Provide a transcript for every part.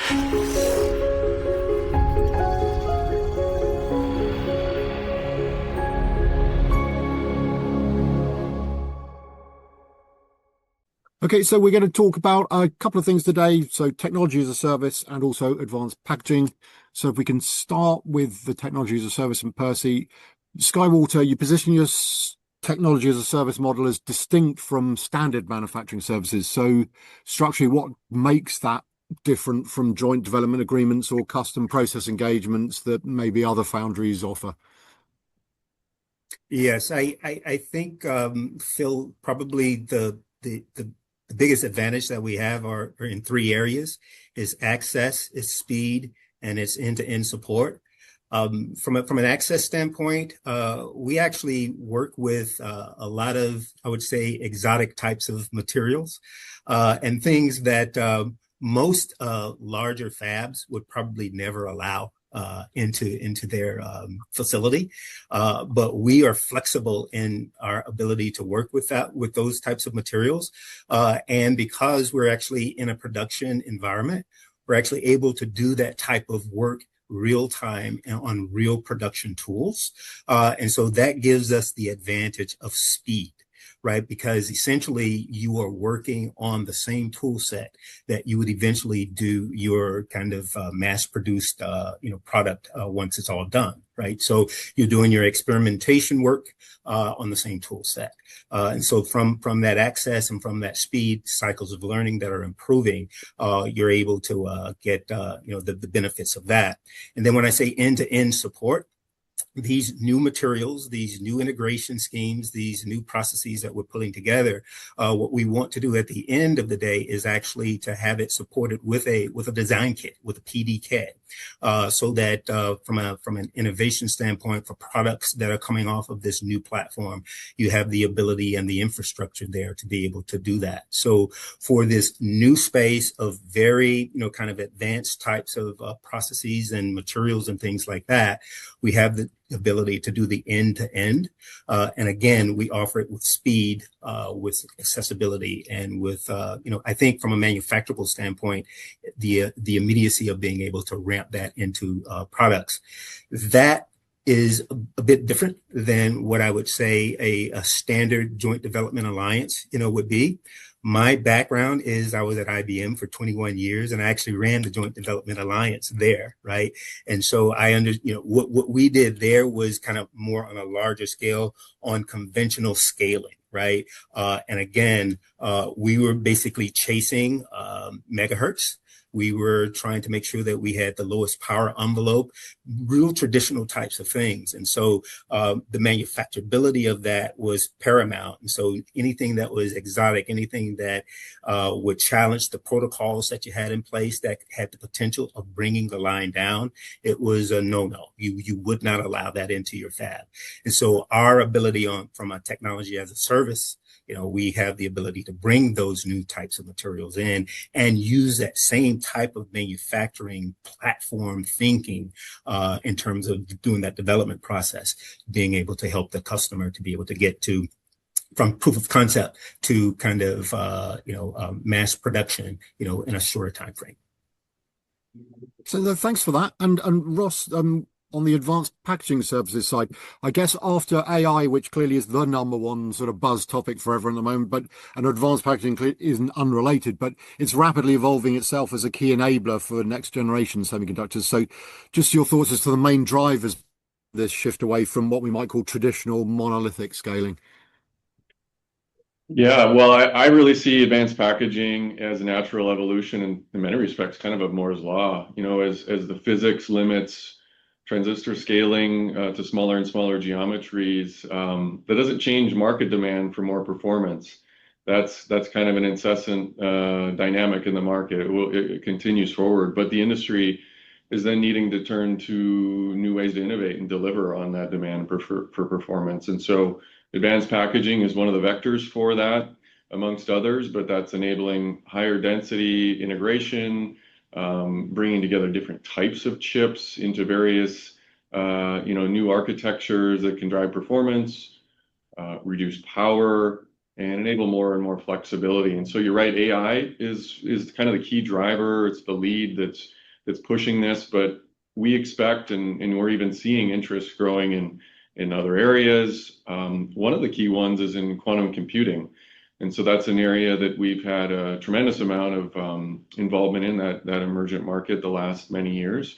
Okay, so we're going to talk about a couple of things today. So technology as a service and also advanced packaging. So if we can start with the technology as a service, and Percy, Skywater, you position your technology as a service model as distinct from standard manufacturing services. So structurally, what makes that different from joint development agreements or custom process engagements that maybe other foundries offer? Yes, I think Phil, probably the biggest advantage that we have are in three areas: is access, is speed, and it's end-to-end support. From an access standpoint, we actually work with a lot of, I would say, exotic types of materials and things that most larger fabs would probably never allow into their facility. But we are flexible in our ability to work with those types of materials. And because we're actually in a production environment, we're actually able to do that type of work real time and on real production tools. And so that gives us the advantage of speed, right? Because essentially you are working on the same tool set that you would eventually do your kind of mass produced, product once it's all done, right? So you're doing your experimentation work on the same tool set. And so from that access and from that speed, cycles of learning that are improving, you're able to get, the benefits of that. And then when I say end-to-end support, these new materials, these new integration schemes, these new processes that we're putting together, what we want to do at the end of the day is actually to have it supported with a design kit, with a PDK, so that from an innovation standpoint for products that are coming off of this new platform, you have the ability and the infrastructure there to be able to do that. So for this new space of very, kind of advanced types of processes and materials and things like that, we have the ability to do the end-to-end. And again, we offer it with speed, with accessibility, and with, I think from a manufacturable standpoint, the immediacy of being able to ramp that into products. That is a bit different than what I would say a standard joint development alliance, would be. My background is I was at IBM for 21 years, and I actually ran the Joint Development Alliance there, right? And so what we did there was kind of more on a larger scale on conventional scaling, right? And again, we were basically chasing megahertz. We were trying to make sure that we had the lowest power envelope, real traditional types of things. And so the manufacturability of that was paramount. And so anything that was exotic, anything that would challenge the protocols that you had in place that had the potential of bringing the line down, it was a no-no. You would not allow that into your fab. And so our ability from a technology as a service, we have the ability to bring those new types of materials in and use that same type of manufacturing platform thinking in terms of doing that development process, being able to help the customer to be able to get to from proof of concept to kind of, mass production, in a shorter time frame. So thanks for that. And Ross, on the advanced packaging services side, I guess after AI, which clearly is the number one sort of buzz topic for everyone at the moment, but an advanced packaging isn't unrelated, but it's rapidly evolving itself as a key enabler for next generation semiconductors. So just your thoughts as to the main drivers of this shift away from what we might call traditional monolithic scaling. Yeah, well, I really see advanced packaging as a natural evolution in many respects, kind of a Moore's law, as the physics limits transistor scaling to smaller and smaller geometries. That doesn't change market demand for more performance. That's kind of an incessant dynamic in the market. It continues forward, but the industry is then needing to turn to new ways to innovate and deliver on that demand for performance. And so advanced packaging is one of the vectors for that, amongst others, but that's enabling higher density integration, bringing together different types of chips into various, new architectures that can drive performance, reduce power, and enable more and more flexibility. And so you're right, AI is kind of the key driver. It's the lead that's pushing this, but we expect and we're even seeing interest growing in other areas. One of the key ones is in quantum computing. And so that's an area that we've had a tremendous amount of involvement in that emergent market the last many years.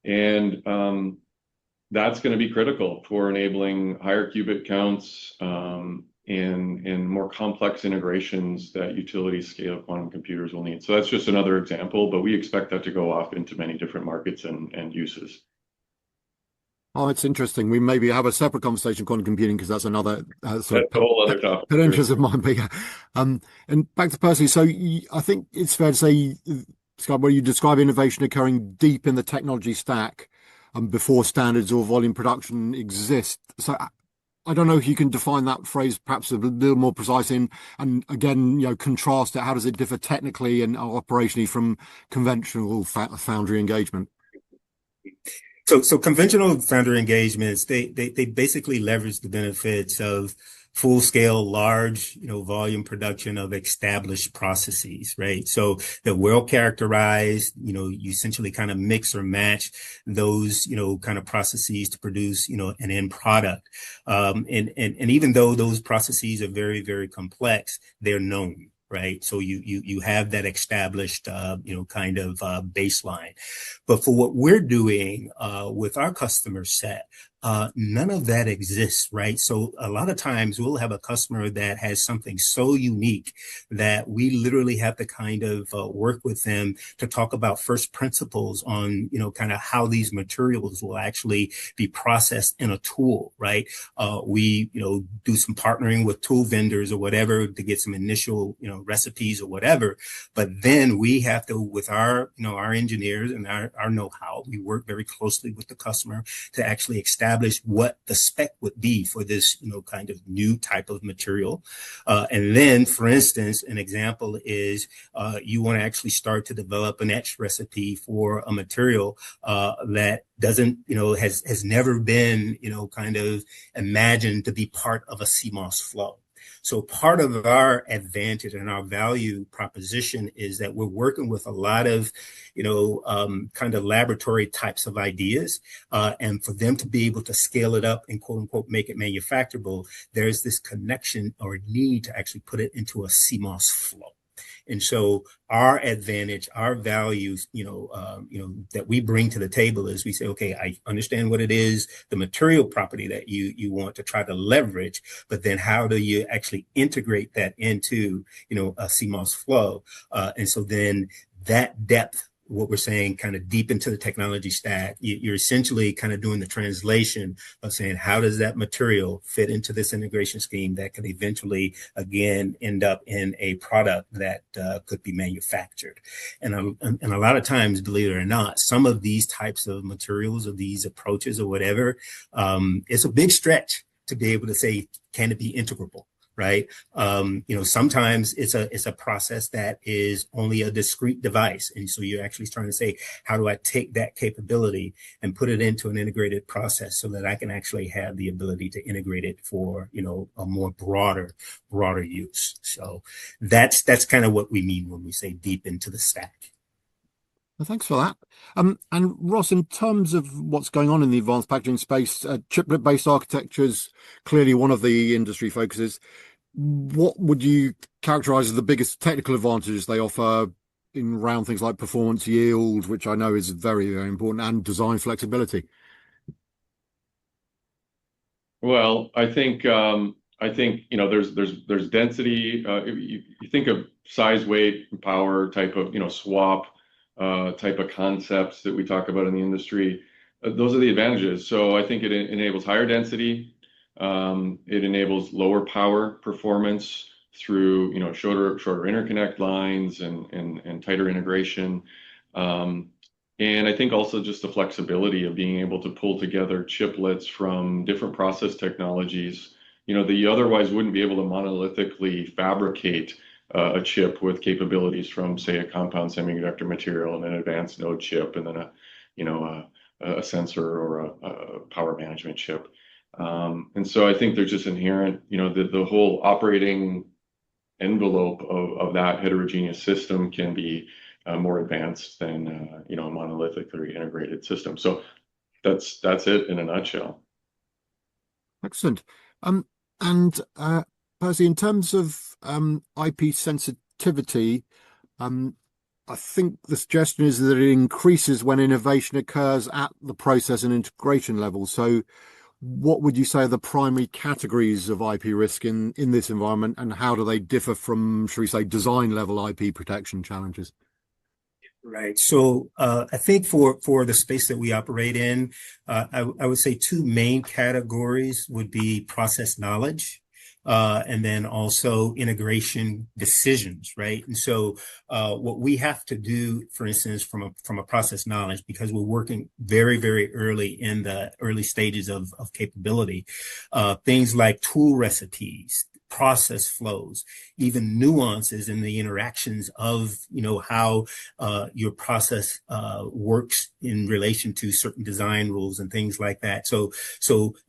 And that's going to be critical for enabling higher qubit counts and more complex integrations that utility scale quantum computers will need. So that's just another example, but we expect that to go off into many different markets and uses. Oh, it's interesting. We maybe have a separate conversation on quantum computing because that's another sort That's a whole other topic. pet interest of mine. But yeah. And back to Percy. So I think it's fair to say, Scott, where you describe innovation occurring deep in the technology stack before standards or volume production exist. So I don't know if you can define that phrase perhaps a little more precise and again, contrast it. How does it differ technically and operationally from conventional foundry engagement? So conventional foundry engagements, they basically leverage the benefits of full scale, large, volume production of established processes, right? So they're well characterized, you essentially kind of mix or match those, kind of processes to produce, an end product. And even though those processes are very, very complex, they're known. Right. So you have that established, kind of baseline. But for what we're doing with our customer set, none of that exists, right? So a lot of times we'll have a customer that has something so unique that we literally have to kind of work with them to talk about first principles on, kind of how these materials will actually be processed in a tool, right? We, do some partnering with tool vendors or whatever to get some initial, recipes or whatever. But then we have to, with our, our engineers and our know-how, we work very closely with the customer to actually establish what the spec would be for this, kind of new type of material. And then, for instance, an example is you want to actually start to develop an etch recipe for a material that doesn't, has never been, kind of imagined to be part of a CMOS flow. So part of our advantage and our value proposition is that we're working with a lot of, kind of laboratory types of ideas. And for them to be able to scale it up and quote unquote, make it manufacturable, there's this connection or need to actually put it into a CMOS flow. And so our advantage, our values, that we bring to the table is we say, okay, I understand what it is, the material property that you want to try to leverage, but then how do you actually integrate that into, a CMOS flow? And so then that depth, what we're saying, kind of deep into the technology stack, you're essentially kind of doing the translation of saying, how does that material fit into this integration scheme that could eventually, again, end up in a product that could be manufactured. And a lot of times, believe it or not, some of these types of materials or these approaches or whatever, it's a big stretch to be able to say, can it be integrable? Right. Sometimes it's a process that is only a discrete device. And so you're actually trying to say, how do I take that capability and put it into an integrated process so that I can actually have the ability to integrate it for, a more broader use. So that's kind of what we mean when we say deep into the stack. Well, thanks for that. And Ross, in terms of what's going on in the advanced packaging space, chiplet-based architecture is clearly one of the industry focuses. What would you characterize as the biggest technical advantages they offer in around things like performance yield, which I know is very, very important, and design flexibility? Well, I think there's density. You think of size, weight, and power type of swap type of concepts that we talk about in the industry. Those are the advantages. So I think it enables higher density. It enables lower power performance through shorter interconnect lines and tighter integration. And I think also just the flexibility of being able to pull together chiplets from different process technologies, that you otherwise wouldn't be able to monolithically fabricate a chip with capabilities from, say, a compound semiconductor material and an advanced node chip, and then a sensor or a power management chip. And so I think there's just inherent, the whole operating envelope of that heterogeneous system can be more advanced than a monolithically integrated system. So that's it in a nutshell. Excellent. Um, and Percy, in terms of IP sensitivity, um, I think the suggestion is that it increases when innovation occurs at the process and integration level. So, what would you say are the primary categories of IP risk in this environment, and how do they differ from, shall we say, design level IP protection challenges? Right. So I think for the space that we operate in, I would say two main categories would be process knowledge, and then also integration decisions, right? And so what we have to do, for instance, from a process knowledge, because we're working very, very early in the early stages of capability, things like tool recipes, process flows, even nuances in the interactions of, how your process works in relation to certain design rules and things like that. So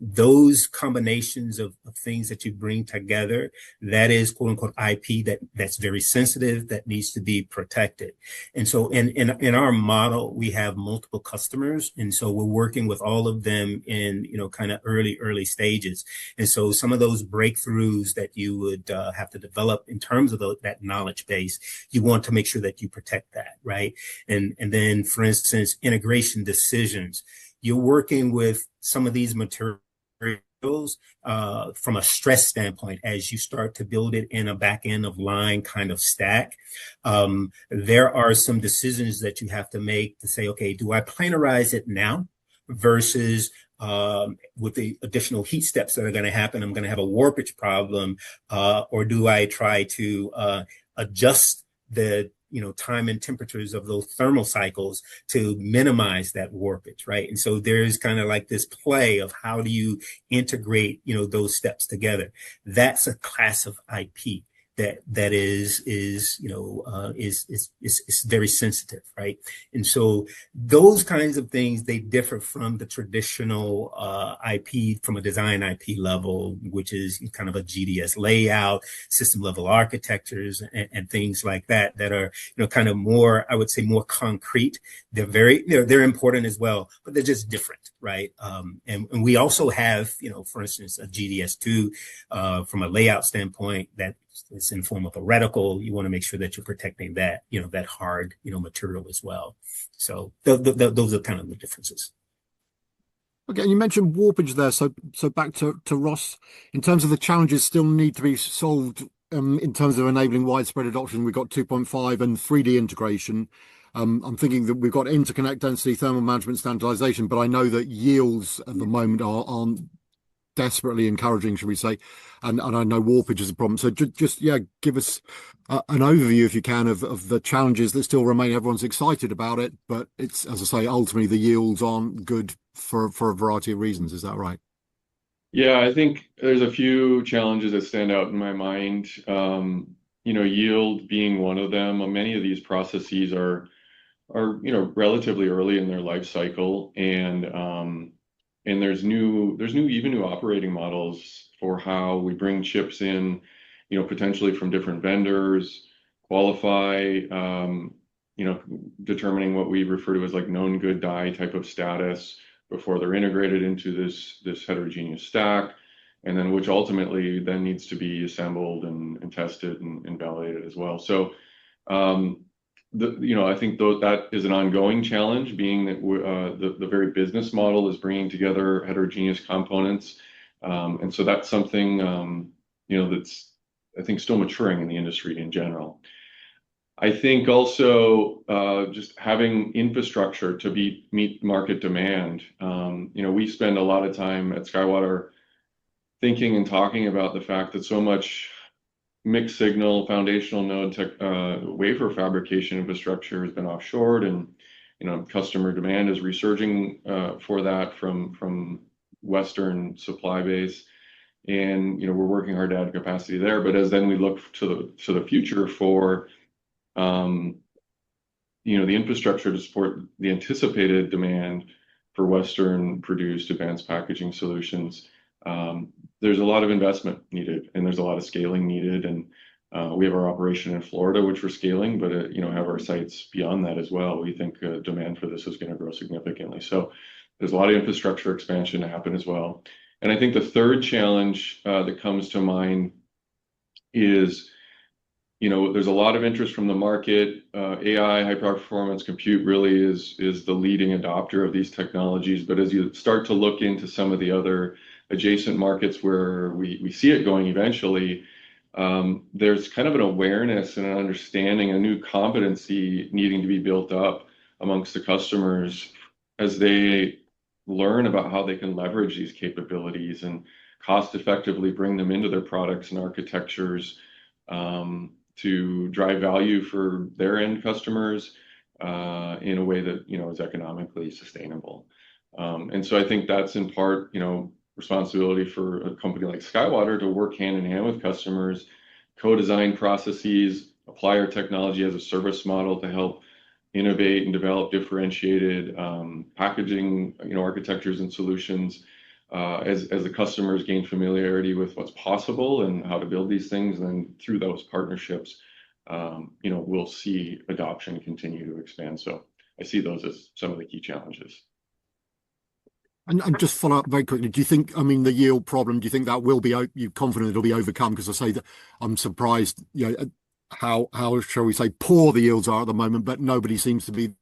those combinations of things that you bring together, that is quote unquote IP that's very sensitive, that needs to be protected. And so in our model, we have multiple customers. And so we're working with all of them in, kind of early stages. And so some of those breakthroughs that you would have to develop in terms of that knowledge base, you want to make sure that you protect that, right? And then, for instance, integration decisions. You're working with some of these materials from a stress standpoint as you start to build it in a back end of line kind of stack. There are some decisions that you have to make to say, okay, do I planarize it now versus with the additional heat steps that are going to happen, I'm going to have a warpage problem, or do I try to adjust the time and temperatures of those thermal cycles to minimize that warpage, right? And so there's kind of like this play of how do you integrate those steps together. That's a class of IP that is very sensitive, right? And so those kinds of things, they differ from the traditional IP from a design IP level, which is kind of a GDS layout, system level architectures, and things like that that are kind of more, I would say, more concrete. They're important as well, but they're just different, right? And we also have for instance a GDS2 from a layout standpoint that it's in form of a reticle. You want to make sure that you're protecting that, that hard, material as well. So those are kind of the differences. Okay, and you mentioned warpage there. So back to Ross, in terms of the challenges still need to be solved in terms of enabling widespread adoption. We've got 2.5 and 3D integration. I'm thinking that we've got interconnect density, thermal management, standardization, but I know that yields at the moment aren't desperately encouraging, should we say? And I know warpage is a problem. So just give us an overview, if you can, of the challenges that still remain. Everyone's excited about it, but it's, as I say, ultimately the yields aren't good for a variety of reasons. Is that right? Yeah, I think there's a few challenges that stand out in my mind. Yield being one of them. Many of these processes are relatively early in their life cycle, and there's even new operating models for how we bring chips in, potentially from different vendors, qualify, determining what we refer to as like known good die type of status before they're integrated into this heterogeneous stack, and then which ultimately then needs to be assembled and tested and validated as well. So I think that is an ongoing challenge, being that the very business model is bringing together heterogeneous components, and so that's something that's, I think, still maturing in the industry in general. I think also just having infrastructure to meet market demand. We spend a lot of time at SkyWater thinking and talking about the fact that so much mixed signal foundational node wafer fabrication infrastructure has been offshored, and customer demand is resurging for that from Western supply base, and we're working hard to add capacity there. But as then we look to the future for the infrastructure to support the anticipated demand for Western produced advanced packaging solutions, there's a lot of investment needed, and there's a lot of scaling needed. And we have our operation in Florida, which we're scaling, but have our sites beyond that as well. We think demand for this is going to grow significantly. So there's a lot of infrastructure expansion to happen as well. And I think the third challenge that comes to mind is, there's a lot of interest from the market. AI, high performance compute, really is the leading adopter of these technologies. But as you start to look into some of the other adjacent markets where we see it going eventually, there's kind of an awareness and an understanding, a new competency needing to be built up amongst the customers as they learn about how they can leverage these capabilities and cost effectively bring them into their products and architectures, to drive value for their end customers in a way that is economically sustainable. And so I think that's in part responsibility for a company like SkyWater to work hand in hand with customers, co-design processes, apply our technology as a service model to help innovate and develop differentiated packaging architectures and solutions, as the customers gain familiarity with what's possible and how to build these things. And then through those partnerships, we'll see adoption continue to expand. So I see those as some of the key challenges. And just follow up very quickly. Do you think, the yield problem, do you think that will be, you're confident it'll be overcome? Because I say that I'm surprised, how shall we say, poor the yields are at the moment, but nobody seems to be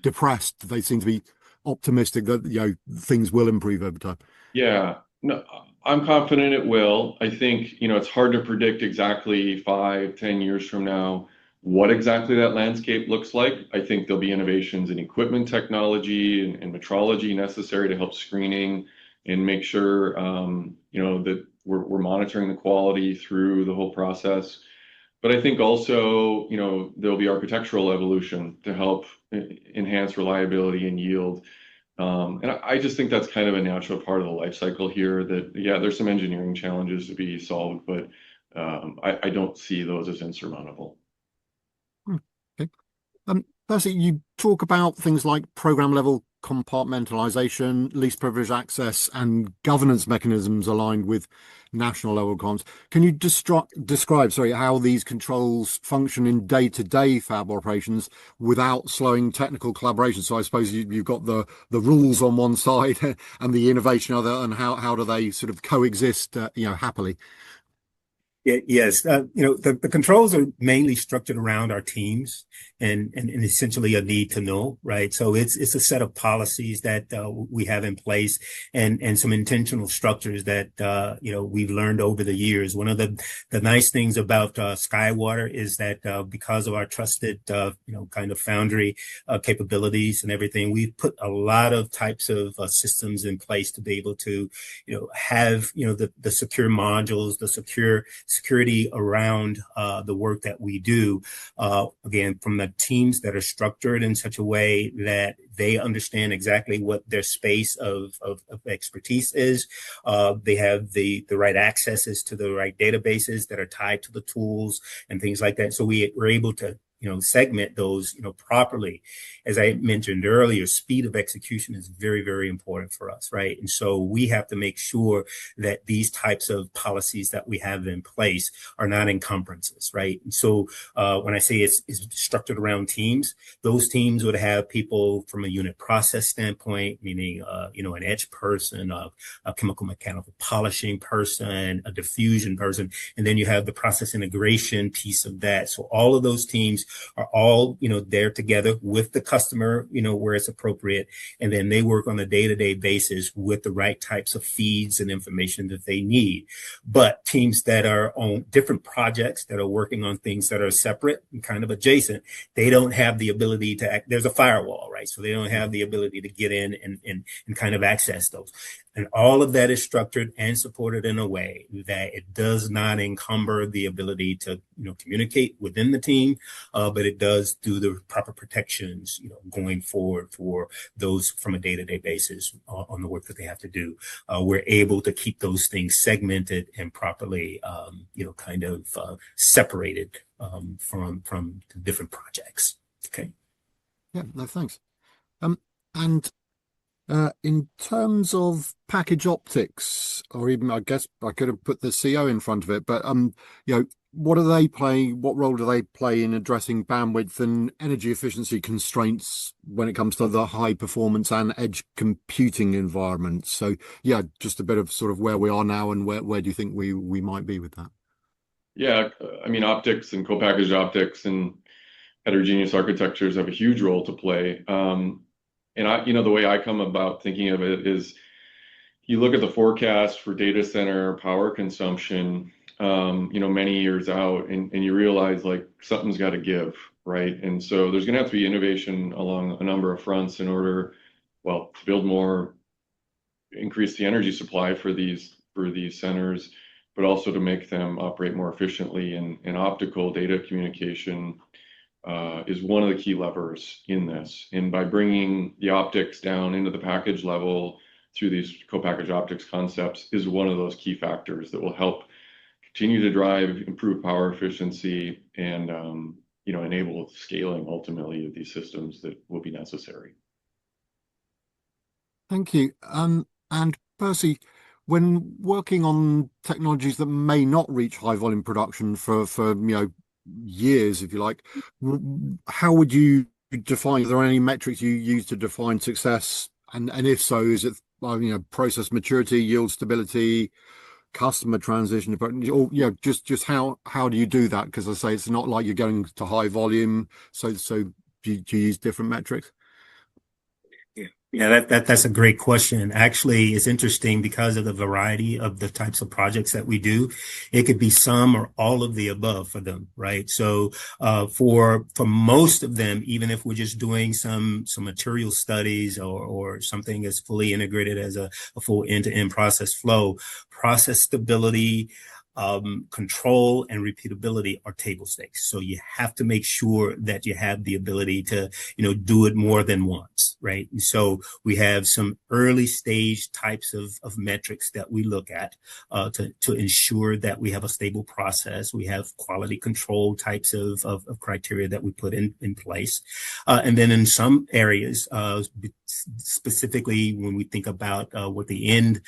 depressed. They seem to be optimistic that, things will improve over time. Yeah, no, I'm confident it will. I think, it's hard to predict exactly 5-10 years from now what exactly that landscape looks like. I think there'll be innovations in equipment technology and metrology necessary to help screening and make sure, that we're monitoring the quality through the whole process. But I think also, there'll be architectural evolution to help enhance reliability and yield. And I just think that's kind of a natural part of the life cycle here, that, yeah, there's some engineering challenges to be solved, but I don't see those as insurmountable. Okay. Percy, you talk about things like program level compartmentalization, least privileged access, and governance mechanisms aligned with national level requirements. Can you describe, how these controls function in day-to-day fab operations without slowing technical collaboration? So I suppose you've got the rules on one side and the innovation on the other, and how do they sort of coexist, happily? Yes. The controls are mainly structured around our teams and essentially a need to know, right? So it's a set of policies that we have in place and some intentional structures that we've learned over the years. One of the nice things about SkyWater is that because of our trusted kind of foundry capabilities and everything, we've put a lot of types of systems in place to be able to have the secure modules, the security around the work that we do, again, from the teams that are structured in such a way that they understand exactly what their space of expertise is. They have the right accesses to the right databases that are tied to the tools and things like that. So we're able to segment those, properly. As I mentioned earlier, speed of execution is very, very important for us, right? And so we have to make sure that these types of policies that we have in place are not encumbrances, right? And so when I say it's structured around teams, those teams would have people from a unit process standpoint, meaning, an etch person, a chemical mechanical polishing person, a diffusion person, and then you have the process integration piece of that. So all of those teams are all, there together with the customer, where it's appropriate. And then they work on a day-to-day basis with the right types of feeds and information that they need. But teams that are on different projects that are working on things that are separate and kind of adjacent, they don't have the ability to act. There's a firewall, right? So they don't have the ability to get in and kind of access those. And all of that is structured and supported in a way that it does not encumber the ability to, communicate within the team, but it does do the proper protections, going forward for those from a day-to-day basis on the work that they have to do. We're able to keep those things segmented and properly, separated from different projects. Okay. Yeah. No, thanks. And In terms of package optics, or even I guess I could have put the CO in front of it, but you know, what do they play? What role do they play in addressing bandwidth and energy efficiency constraints when it comes to the high performance and edge computing environments? So yeah, just a bit of sort of where we are now and where do you think we might be with that? Yeah, I mean, optics and co-packaged optics and heterogeneous architectures have a huge role to play. And the way I come about thinking of it is you look at the forecast for data center power consumption, many years out, and you realize like something's got to give, right? And so there's going to have to be innovation along a number of fronts in order, well, to build more, increase the energy supply for these centers, but also to make them operate more efficiently. And optical data communication is one of the key levers in this. And by bringing the optics down into the package level through these co-packaged optics concepts is one of those key factors that will help continue to drive improved power efficiency and enable scaling ultimately of these systems that will be necessary. Thank you. And Percy, when working on technologies that may not reach high volume production for years, if you like, how would you define? Are there any metrics you use to define success? And if so, is it process maturity, yield stability, customer transition, or just how do you do that? Because I say it's not like you're going to high volume, so do you use different metrics? Yeah, that's a great question. Actually, it's interesting because of the variety of the types of projects that we do. It could be some or all of the above for them, right? So, for most of them, even if we're just doing some material studies or something as fully integrated as a full end-to-end process flow, process stability, control and repeatability are table stakes. So you have to make sure that you have the ability to, do it more than once, right? And so we have some early stage types of metrics that we look at to ensure that we have a stable process. We have quality control types of criteria that we put in place. And then in some areas, specifically when we think about what the end,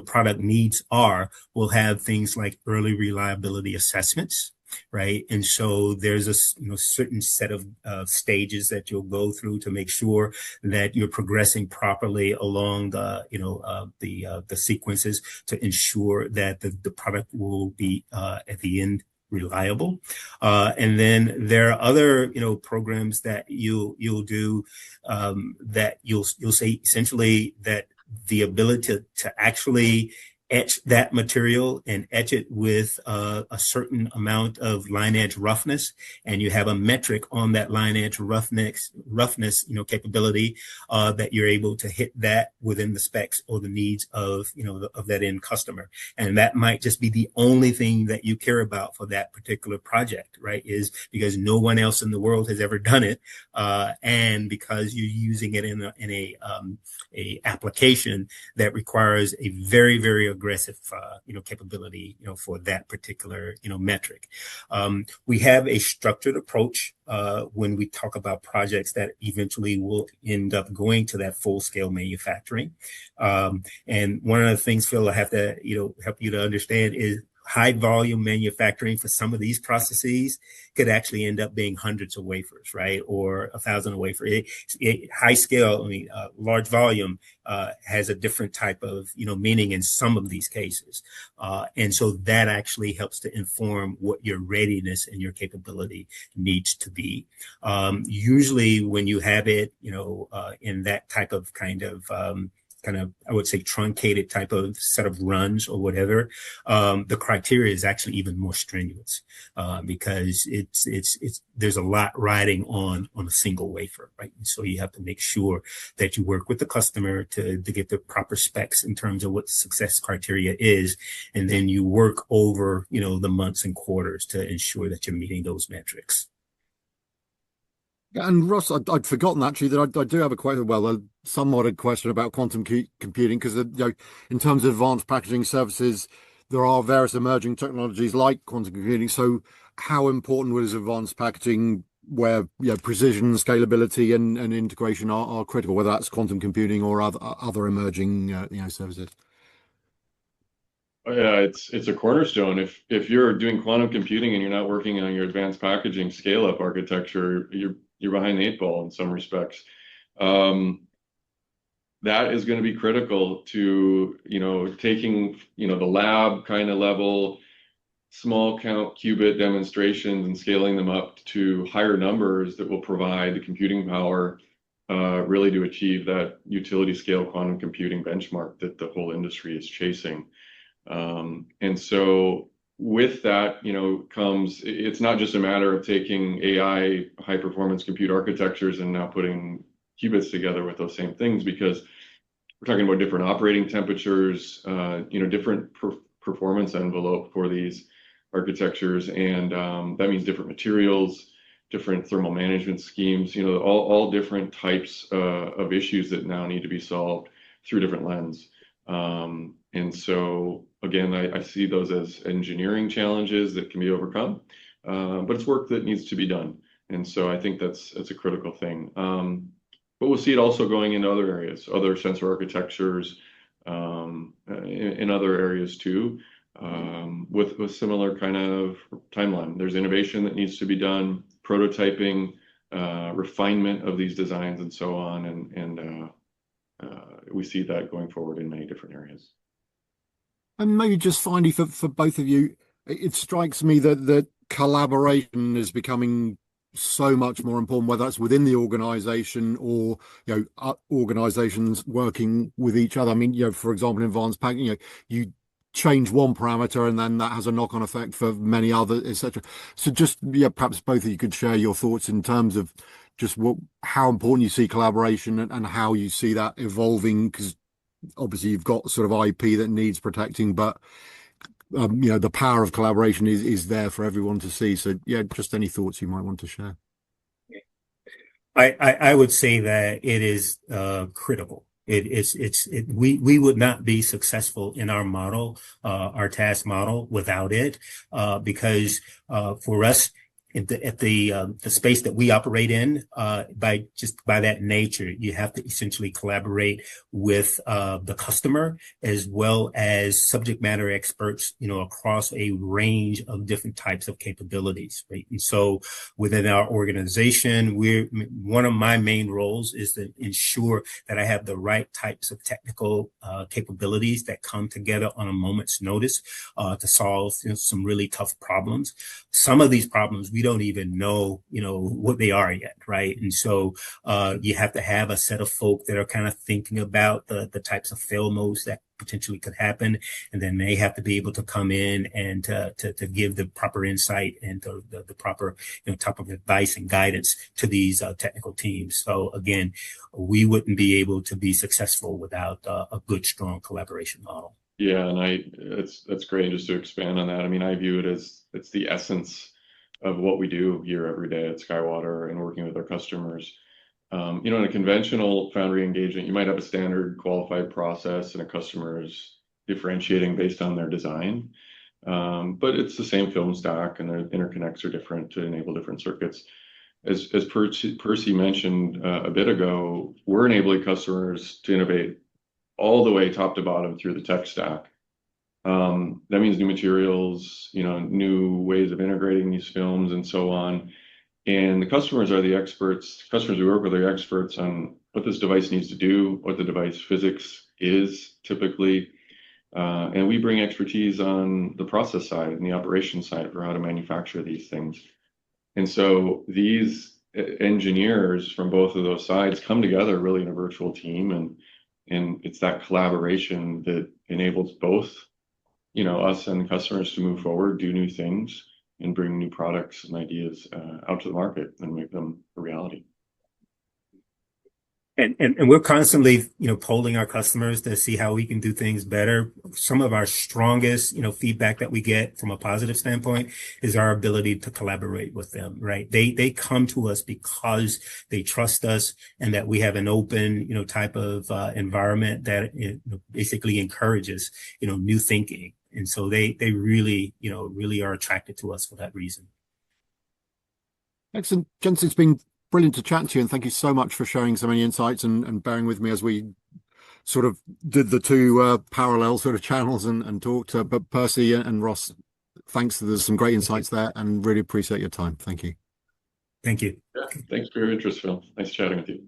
product needs are, we'll have things like early reliability assessments, right? And so there's a certain set of stages that you'll go through to make sure that you're progressing properly along the sequences to ensure that the product will be at the end reliable. And then there are other, programs that you'll do that you'll say essentially that the ability to actually etch that material and etch it with a certain amount of line edge roughness, and you have a metric on that line edge roughness, capability that you're able to hit that within the specs or the needs of of that end customer, and that might just be the only thing that you care about for that particular project, right? Is because no one else in the world has ever done it, and because you're using it in a application that requires a very, very aggressive, capability, for that particular, metric. We have a structured approach when we talk about projects that eventually will end up going to that full scale manufacturing. And one of the things, Phil, I have to, help you to understand is high volume manufacturing for some of these processes could actually end up being hundreds of wafers, right? Or 1,000 wafers. High scale, large volume has a different type of, meaning in some of these cases. And so that actually helps to inform what your readiness and your capability needs to be. Usually when you have it, in that type of I would say truncated type of set of runs or whatever, the criteria is actually even more strenuous because there's a lot riding on a single wafer, right? And so you have to make sure that you work with the customer to get the proper specs in terms of what the success criteria is, and then you work over the months and quarters to ensure that you're meeting those metrics. And Ross, I'd forgotten actually that I do have a question, well, a somewhat a question about quantum computing, because in terms of advanced packaging services, there are various emerging technologies like quantum computing. So, how important was advanced packaging where precision, scalability, and integration are critical, whether that's quantum computing or other emerging services. Yeah, it's a cornerstone. If you're doing quantum computing and you're not working on your advanced packaging scale-up architecture, you're behind the 8 ball in some respects. That is going to be critical to taking the lab kind of level small count qubit demonstrations and scaling them up to higher numbers that will provide the computing power really to achieve that utility scale quantum computing benchmark that the whole industry is chasing. And so with that, comes, it's not just a matter of taking AI high performance compute architectures and now putting qubits together with those same things, because we're talking about different operating temperatures, different performance envelope for these architectures, and that means different materials, different thermal management schemes, all different types of issues that now need to be solved through different lens. And so again, I see those as engineering challenges that can be overcome, but it's work that needs to be done. And so I think that's a critical thing. But we'll see it also going into other areas, other sensor architectures, in other areas too, with similar kind of timeline. There's innovation that needs to be done, prototyping, refinement of these designs, and so on. And we see that going forward in many different areas. And maybe just finally for both of you, it strikes me that collaboration is becoming so much more important, whether that's within the organization or organizations working with each other. I mean, for example, in advanced packaging, you change one parameter and then that has a knock-on effect for many others, etc. So just perhaps both of you could share your thoughts in terms of just how important you see collaboration and how you see that evolving, because obviously you've got sort of IP that needs protecting, but the power of collaboration is there for everyone to see. So just any thoughts you might want to share. I would say that it is critical. We would not be successful in our model, our task model, without it, because for us, at the space that we operate in, by that nature, you have to essentially collaborate with the customer as well as subject matter experts, across a range of different types of capabilities, right? And so within our organization, one of my main roles is to ensure that I have the right types of technical capabilities that come together on a moment's notice to solve some really tough problems. Some of these problems we don't even know, what they are yet, right? And so you have to have a set of folk that are kind of thinking about the types of fail modes that potentially could happen, and then they have to be able to come in and to give the proper insight and the proper type of advice and guidance to these technical teams. So again, we wouldn't be able to be successful without a good, strong collaboration model. Yeah, and that's great. Just to expand on that, I mean, I view it as it's the essence of what we do here every day at SkyWater and working with our customers. In a conventional foundry engagement, you might have a standard qualified process and a customer is differentiating based on their design. But it's the same film stack and the interconnects are different to enable different circuits. As Percy mentioned a bit ago, we're enabling customers to innovate all the way top to bottom through the tech stack. That means new materials, new ways of integrating these films and so on. And the customers are the experts. Customers we work with are experts on what this device needs to do, what the device physics is typically. And we bring expertise on the process side and the operation side for how to manufacture these things. And so these engineers from both of those sides come together really in a virtual team, and it's that collaboration that enables both us and the customers to move forward, do new things, and bring new products and ideas out to the market and make them a reality. And we're constantly, polling our customers to see how we can do things better. Some of our strongest, feedback that we get from a positive standpoint is our ability to collaborate with them, right? They come to us because they trust us and that we have an open, type of environment that basically encourages, new thinking. And so they really, really are attracted to us for that reason. Excellent. Jensen, it's been brilliant to chat to you, and thank you so much for sharing so many insights and bearing with me as we sort of did the two parallel sort of channels and talked. But Percy and Ross, thanks. There's some great insights there, and really appreciate your time. Thank you. Thank you. Yeah, thanks for your interest, Phil. Nice chatting with you.